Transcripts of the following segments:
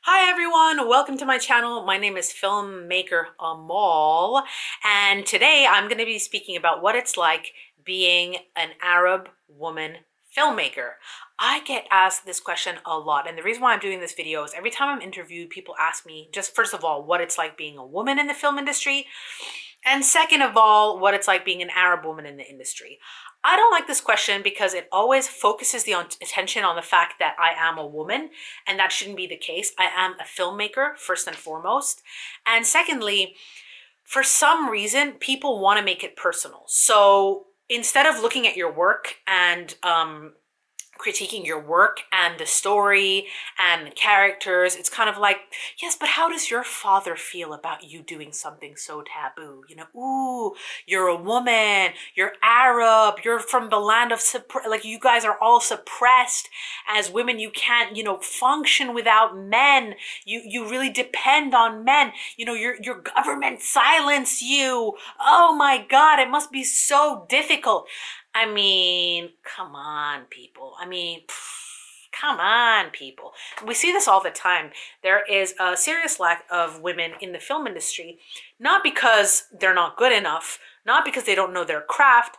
Hi everyone, welcome to my channel. My name is Filmmaker Amal, and today I'm going to be speaking about what it's like being an Arab woman filmmaker. I get asked this question a lot, and the reason why I'm doing this video is every time I'm interviewed, people ask me, just first of all, what it's like being a woman in the film industry, and second of all, what it's like being an Arab woman in the industry. I don't like this question because it always focuses the attention on the fact that I am a woman, and that shouldn't be the case. I am a filmmaker, first and foremost. And secondly, for some reason, people want to make it personal. So instead of looking at your work and critiquing your work and the story and the characters, it's kind of like, yes, but how does your father feel about you doing something so taboo? Ooh, you're a woman, you're Arab, you're from the land of like you guys are all suppressed as women. You can't, function without men. You really depend on men. Your government silence you. Oh my God, it must be so difficult. I mean, come on, people. Come on, people. We see this all the time. There is a serious lack of women in the film industry, not because they're not good enough, not because they don't know their craft,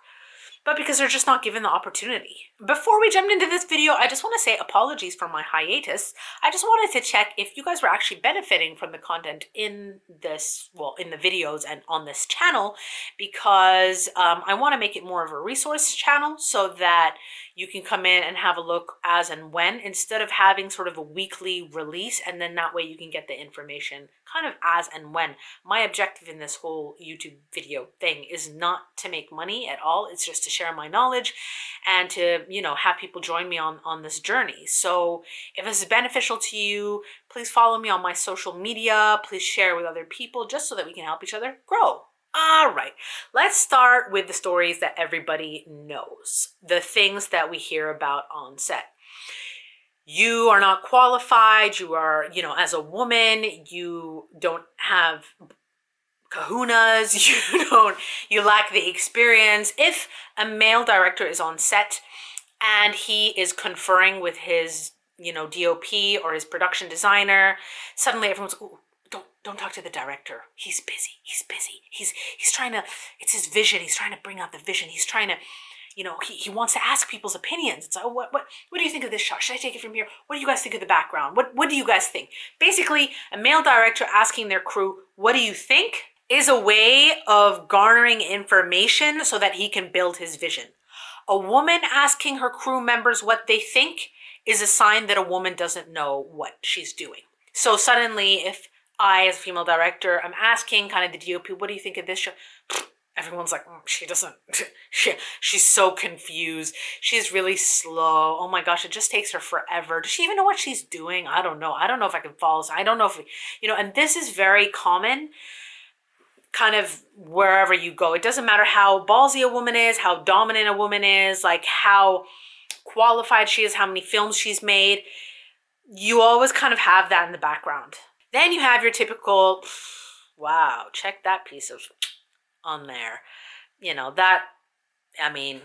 but because they're just not given the opportunity. Before we jumped into this video, I just want to say apologies for my hiatus. I just wanted to check if you guys were actually benefiting from the content in this, well, in the videos and on this channel, because I want to make it more of a resource channel so that you can come in and have a look as and when, instead of having sort of a weekly release, and then that way you can get the information kind of as and when. My objective in this whole YouTube video thing is not to make money at all. It's just to share my knowledge and to, have people join me on this journey. So if this is beneficial to you, please follow me on my social media. Please share with other people just so that we can help each other grow. All right, let's start with the stories that everybody knows, the things that we hear about on set. You are not qualified. You are, as a woman, you don't have kahunas. You lack the experience. If a male director is on set and he is conferring with his, DOP or his production designer, suddenly everyone's, ooh, don't talk to the director. He's busy. He's busy. He's trying to, it's his vision. He's trying to bring out the vision. He's trying to, he wants to ask people's opinions. It's like, oh, what do you think of this shot? Should I take it from here? What do you guys think of the background? What do you guys think? Basically, a male director asking their crew, what do you think, is a way of garnering information so that he can build his vision. A woman asking her crew members what they think is a sign that a woman doesn't know what she's doing. So suddenly, if I, as a female director, I'm asking kind of the DOP, what do you think of this show? Everyone's like, she doesn't, she's so confused. She's really slow. Oh my gosh, it just takes her forever. Does she even know what she's doing? I don't know. I don't know if I can follow. I don't know if, and this is very common kind of wherever you go. It doesn't matter how ballsy a woman is, how dominant a woman is, like how qualified she is, how many films she's made. You always kind of have that in the background. Then you have your typical, wow, check that piece of on there. That, I mean,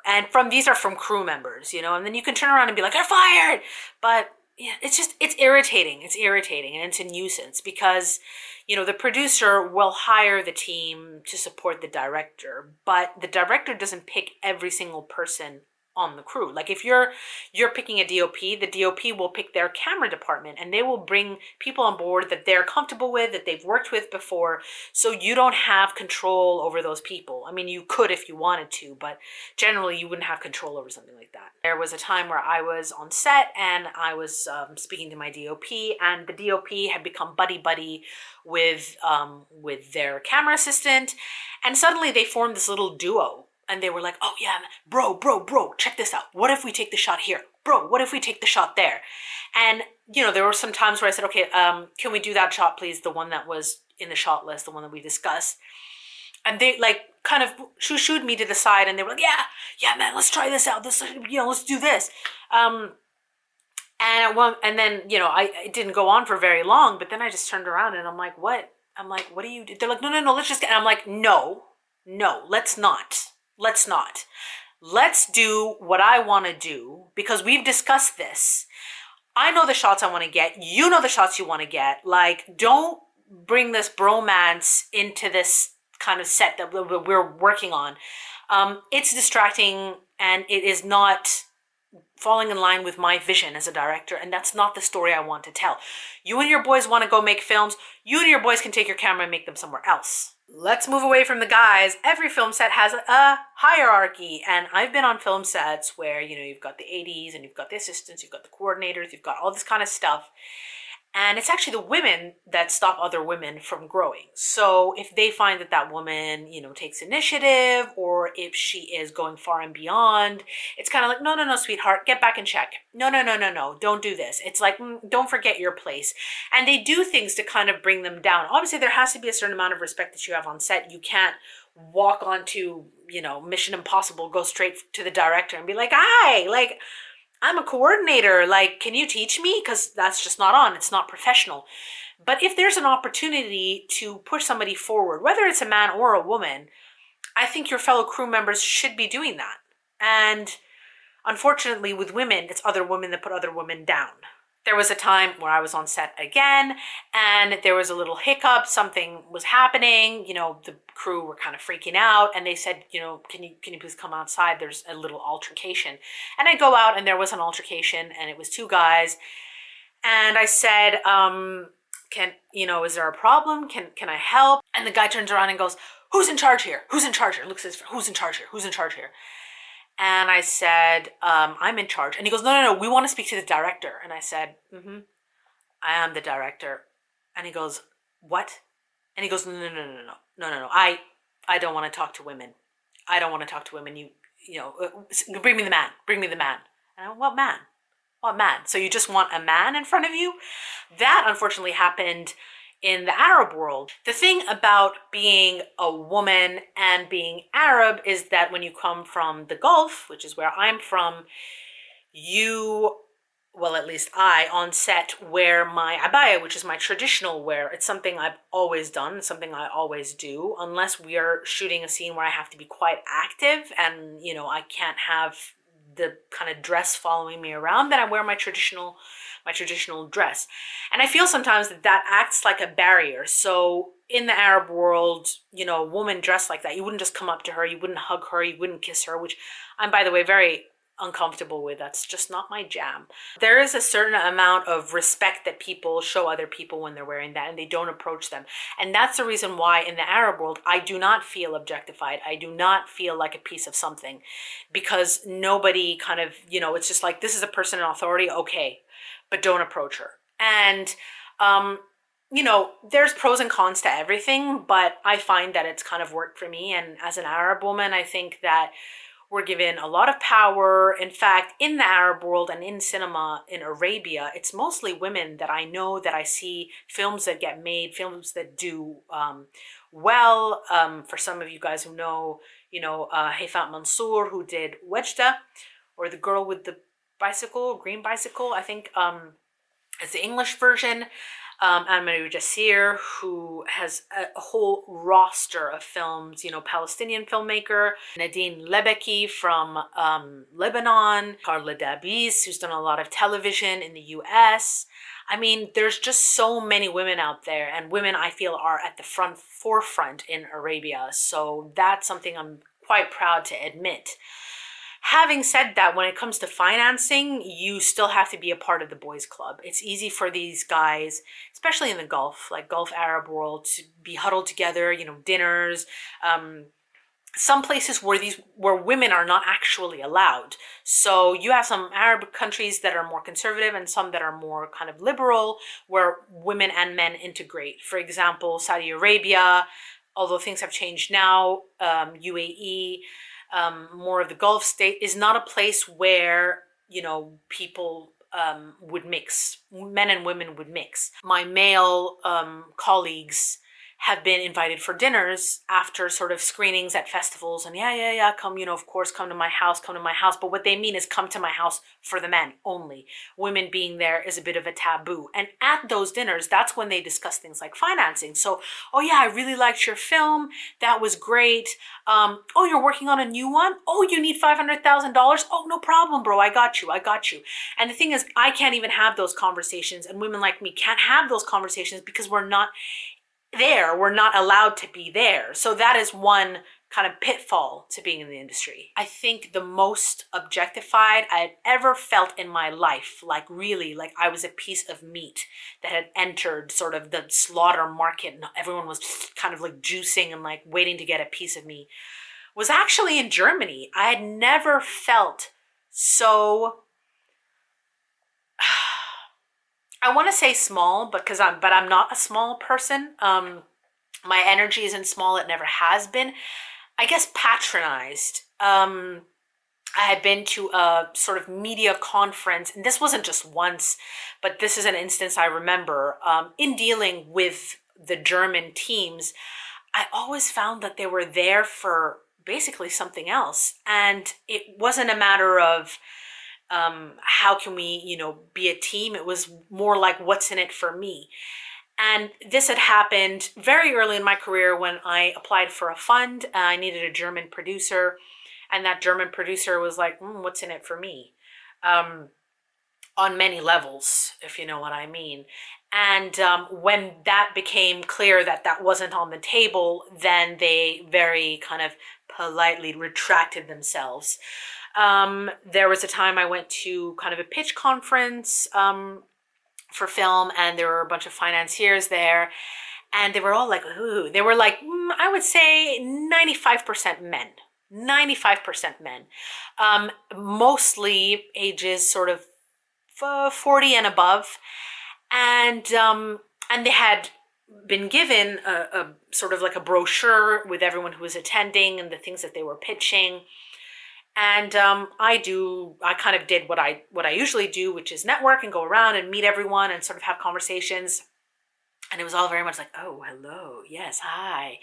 and these are from crew members, and then you can turn around and be like, they're fired. But yeah, it's irritating. It's irritating and it's a nuisance because, the producer will hire the team to support the director, but the director doesn't pick every single person on the crew. Like if you're picking a DOP, the DOP will pick their camera department and they will bring people on board that they're comfortable with, that they've worked with before. So you don't have control over those people. I mean, you could if you wanted to, but generally you wouldn't have control over something like that. There was a time where I was on set and I was speaking to my DOP, and the DOP had become buddy with their camera assistant, and suddenly they formed this little duo. And they were like, oh yeah, bro, check this out. What if we take the shot here? Bro, what if we take the shot there? And, there were some times where I said, okay, can we do that shot, please? The one that was in the shot list, the one that we discussed. And they like kind of shooed me to the side and they were like, yeah, man, let's try this out. Let's do this. And then, it didn't go on for very long, but then I just turned around and I'm like, what? I'm like, what do you do? They're like, no, let's just get, and I'm like, no, let's not. Let's not. Let's do what I want to do because we've discussed this. I know the shots I want to get. You know the shots you want to get. Like, don't bring this bromance into this kind of set that we're working on. It's distracting and it is not falling in line with my vision as a director, and that's not the story I want to tell. You and your boys want to go make films, you and your boys can take your camera and make them somewhere else. Let's move away from the guys. Every film set has a hierarchy, and I've been on film sets where, you know, you've got the ADs and you've got the assistants, you've got the coordinators, you've got all this kind of stuff. And it's actually the women that stop other women from growing. So if they find that that woman, you know, takes initiative, or if she is going far and beyond, it's kind of like, no, no, no, sweetheart, get back and check. No, no, no, no, no, don't do this. It's like, don't forget your place. And they do things to kind of bring them down. Obviously, there has to be a certain amount of respect that you have on set. You can't walk onto, you know, Mission Impossible, go straight to the director and be like, hi, like, I'm a coordinator. Like, can you teach me? Because that's just not on. It's not professional. But if there's an opportunity to push somebody forward, whether it's a man or a woman, I think your fellow crew members should be doing that. And unfortunately, with women, it's other women that put other women down. There was a time where I was on set again and there was a little hiccup, something was happening, you know, the crew were kind of freaking out and they said, you know, can you please come outside? There's a little altercation. And I go out and there was an altercation and it was two guys. And I said, can, you know, is there a problem? Can I help? And the guy turns around and goes, who's in charge here? Who's in charge here? Looks at his friend, who's in charge here? Who's in charge here? And I said, I'm in charge. And he goes, no, no, no, we want to speak to the director. And I said, I am the director. And he goes, what? And he goes, no, no, no, no, no, no, no, no. I don't want to talk to women. I don't want to talk to women. You know, bring me the man. Bring me the man. And I went, what man? What man? So you just want a man in front of you? That unfortunately happened in the Arab world. The thing about being a woman and being Arab is that when you come from the Gulf, which is where I'm from, you, well, at least I, on set, wear my abaya, which is my traditional wear. It's something I've always done, something I always do, unless we are shooting a scene where I have to be quite active and, you know, I can't have the kind of dress following me around, then I wear my traditional dress. And I feel sometimes that that acts like a barrier. So in the Arab world, you know, a woman dressed like that, you wouldn't just come up to her, you wouldn't hug her, you wouldn't kiss her, which I'm, by the way, very uncomfortable with. That's just not my jam. There is a certain amount of respect that people show other people when they're wearing that and they don't approach them. And that's the reason why in the Arab world, I do not feel objectified. I do not feel like a piece of something, because nobody kind of, you know, it's just like, this is a person in authority, okay, but don't approach her. And you know, there's pros and cons to everything, but I find that it's kind of worked for me. And as an Arab woman, I think that we're given a lot of power. In fact, in the Arab world and in cinema in Arabia, it's mostly women that I know, that I see films that get made, films that do well. For some of you guys who know, you know, Hayfat Mansour, who did Wejda, or the girl with the bicycle, green bicycle, I think is the English version. Amal Jasir, who has a whole roster of films, you know, Palestinian filmmaker, Nadine Lebeki from Lebanon, Carla Dabis, who's done a lot of television in the US. I mean, there's just so many women out there, and women I feel are at the forefront in Arabia. So that's something I'm quite proud to admit. Having said that, when it comes to financing, you still have to be a part of the boys club. It's easy for these guys, especially in the Gulf, like Gulf Arab world, to be huddled together, you know, dinners, some places where women are not actually allowed. So you have some Arab countries that are more conservative and some that are more kind of liberal, where women and men integrate. For example, Saudi Arabia, although things have changed now, UAE, more of the Gulf state, is not a place where, you know, people would mix, men and women would mix. My male colleagues have been invited for dinners after sort of screenings at festivals, and yeah, come, of course, come to my house, come to my house. But what they mean is come to my house for the men only. Women being there is a bit of a taboo. And at those dinners, that's when they discuss things like financing. So, oh yeah, I really liked your film. That was great. Oh, you're working on a new one? Oh, you need $500,000? Oh, no problem, bro. I got you. I got you. And the thing is, I can't even have those conversations, and women like me can't have those conversations because we're not there. We're not allowed to be there. So that is one kind of pitfall to being in the industry. I think the most objectified I had ever felt in my life, like really, like I was a piece of meat that had entered sort of the slaughter market and everyone was kind of like juicing and like waiting to get a piece of me, was actually in Germany. I had never felt so I want to say small because I'm not a small person. My energy isn't small. It never has been. I guess patronized. I had been to a sort of media conference, and this wasn't just once, but this is an instance I remember. In dealing with the German teams, I always found that they were there for basically something else. And it wasn't a matter of how can we, be a team? It was more like, what's in it for me? And this had happened very early in my career when I applied for a fund. I needed a German producer, and that German producer was like, what's in it for me? On many levels, if you know what I mean. And when that became clear that that wasn't on the table, then they very kind of politely retracted themselves. There was a time I went to kind of a pitch conference for film, and there were a bunch of financiers there, and they were all like, ooh, they were like, I would say 95% men. 95% men, mostly ages sort of 40 and above, and they had been given a sort of like a brochure with everyone who was attending and the things that they were pitching. And I kind of did what I usually do, which is network and go around and meet everyone and sort of have conversations. And it was all very much like, oh, hello, yes, hi.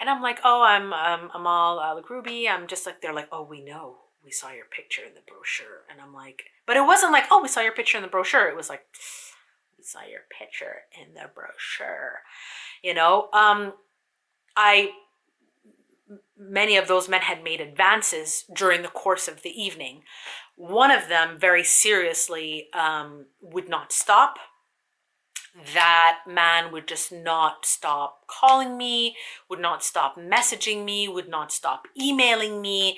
And I'm like, oh, I'm Amal Al-Grubi. I'm just like, they're like, oh, we know. We saw your picture in the brochure. And I'm like, but it wasn't like, oh, we saw your picture in the brochure. It was like, we saw your picture in the brochure. Many of those men had made advances during the course of the evening. One of them very seriously would not stop. That man would just not stop calling me, would not stop messaging me, would not stop emailing me.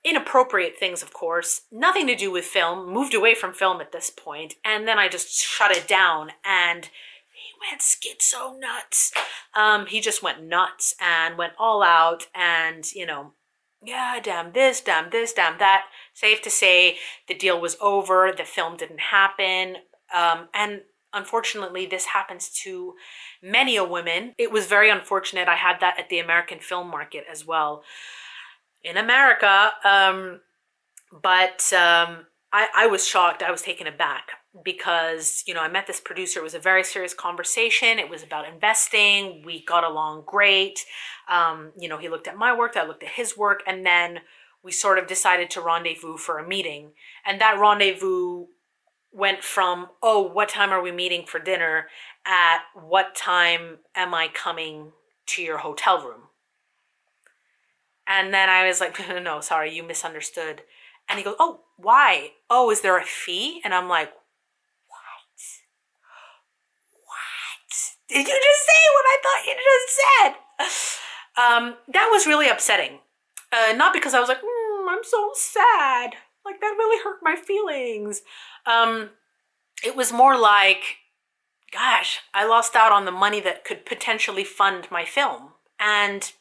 Inappropriate things, of course, nothing to do with film, moved away from film at this point, and then I just shut it down, and he went schizo nuts. He just went nuts and went all out, and, yeah, damn this, damn this, damn that. Safe to say, the deal was over, the film didn't happen, and unfortunately, this happens to many a women. It was very unfortunate. I had that at the American film market as well in America. But I was shocked. I was taken aback because, I met this producer. It was a very serious conversation. It was about investing. We got along great. He looked at my work, I looked at his work, and then we sort of decided to rendezvous for a meeting. And that rendezvous went from, oh, what time are we meeting for dinner, at what time am I coming to your hotel room? And then I was like, no, sorry, you misunderstood. And he goes, oh, why? Oh, is there a fee? And I'm like, what? Did you just say what I thought you just said? That was really upsetting. Not because I was like, I'm so sad. Like, that really hurt my feelings. It was more like, gosh, I lost out on the money that could potentially fund my film. And,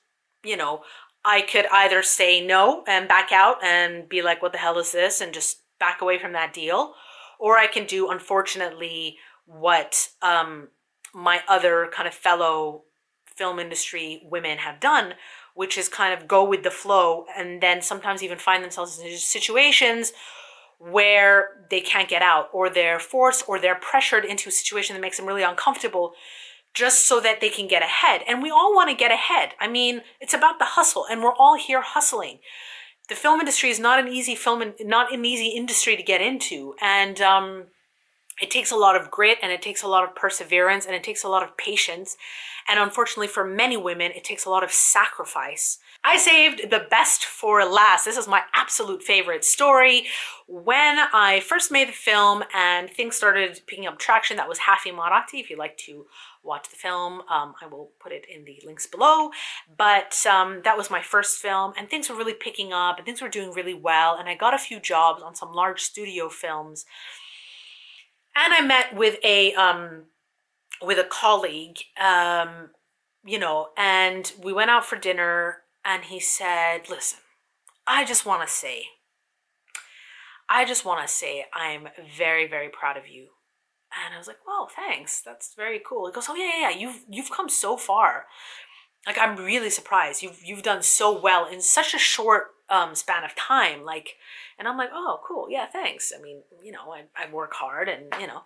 I could either say no and back out and be like, what the hell is this? And just back away from that deal. Or I can do, unfortunately, what my other kind of fellow film industry women have done, which is kind of go with the flow and then sometimes even find themselves in situations where they can't get out, or they're forced or they're pressured into a situation that makes them really uncomfortable just so that they can get ahead. And we all want to get ahead. I mean, it's about the hustle, and we're all here hustling. The film industry is not an easy not an easy industry to get into, and it takes a lot of grit, and it takes a lot of perseverance, and it takes a lot of patience. And unfortunately for many women, it takes a lot of sacrifice. I saved the best for last. This is my absolute favorite story. When I first made the film and things started picking up traction, that was Hafi Marati. If you'd like to watch the film, I will put it in the links below. But that was my first film, and things were really picking up, and things were doing really well. And I got a few jobs on some large studio films. And I met with a colleague, you know, and we went out for dinner, and he said, "Listen, I just want to say I'm very, very proud of you." And I was like, "Well, thanks. That's very cool." He goes, "Oh yeah, you've come so far. Like, I'm really surprised. You've done so well in such a short span of time. Like," and I'm like, "Oh, cool. Yeah, thanks. I mean, you know, I work hard, and you know."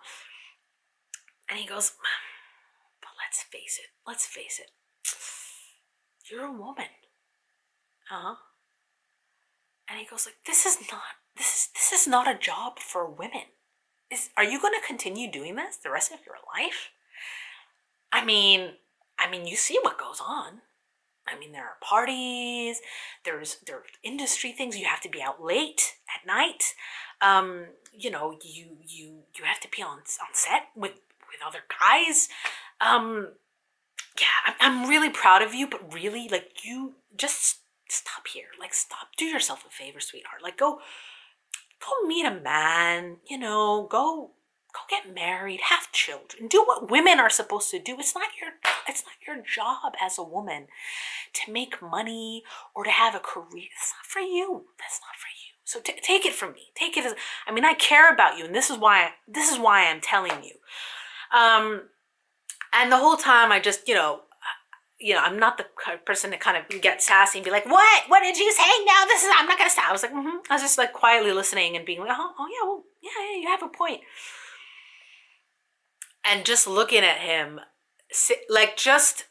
And he goes, "But let's face it. Let's face it. You're a woman." Uh-huh. And he goes like, "This is not a job for women. Are you going to continue doing this the rest of your life? I mean, you see what goes on. I mean, there are parties, there are industry things. You have to be out late at night. You know, you have to be on set with other guys. Yeah, I'm really proud of you, but really, like, you just stop here. Like, stop. Do yourself a favor, sweetheart. Like, go meet a man. You know, go get married, have children, do what women are supposed to do. It's not your job as a woman to make money or to have a career. It's not for you. That's not for you. So take it from me. Take it as, I mean, I care about you, and this is why I'm telling you." And the whole time I just, I'm not the person to kind of get sassy and be like, what did you say? Now I'm not going to stop. I was like, I was just like quietly listening and being like, oh yeah, well, yeah, you have a point. And just looking at him, like, just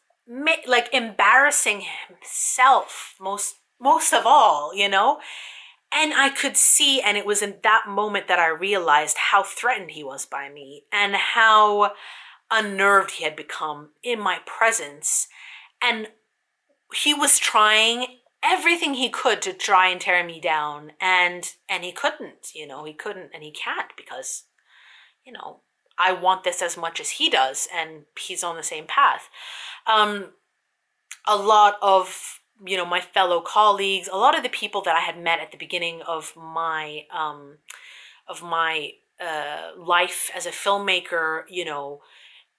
like embarrassing himself most of all, you know? And I could see, and it was in that moment that I realized how threatened he was by me and how unnerved he had become in my presence. And he was trying everything he could to try and tear me down, and he couldn't, and he can't, because, I want this as much as he does, and he's on the same path. A lot of, my fellow colleagues, a lot of the people that I had met at the beginning of my life as a filmmaker,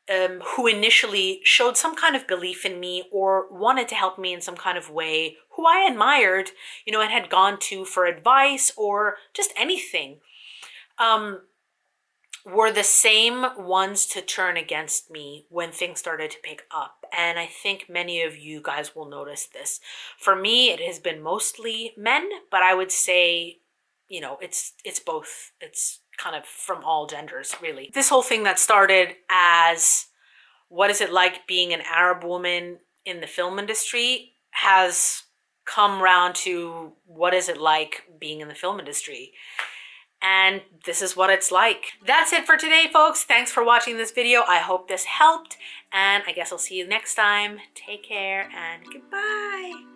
who initially showed some kind of belief in me or wanted to help me in some kind of way, who I admired, and had gone to for advice or just anything, were the same ones to turn against me when things started to pick up. And I think many of you guys will notice this. For me, it has been mostly men, but I would say, it's both. It's kind of from all genders, really. This whole thing that started as what is it like being an Arab woman in the film industry has come round to what is it like being in the film industry. And this is what it's like. That's it for today, folks. Thanks for watching this video. I hope this helped, and I guess I'll see you next time. Take care and goodbye.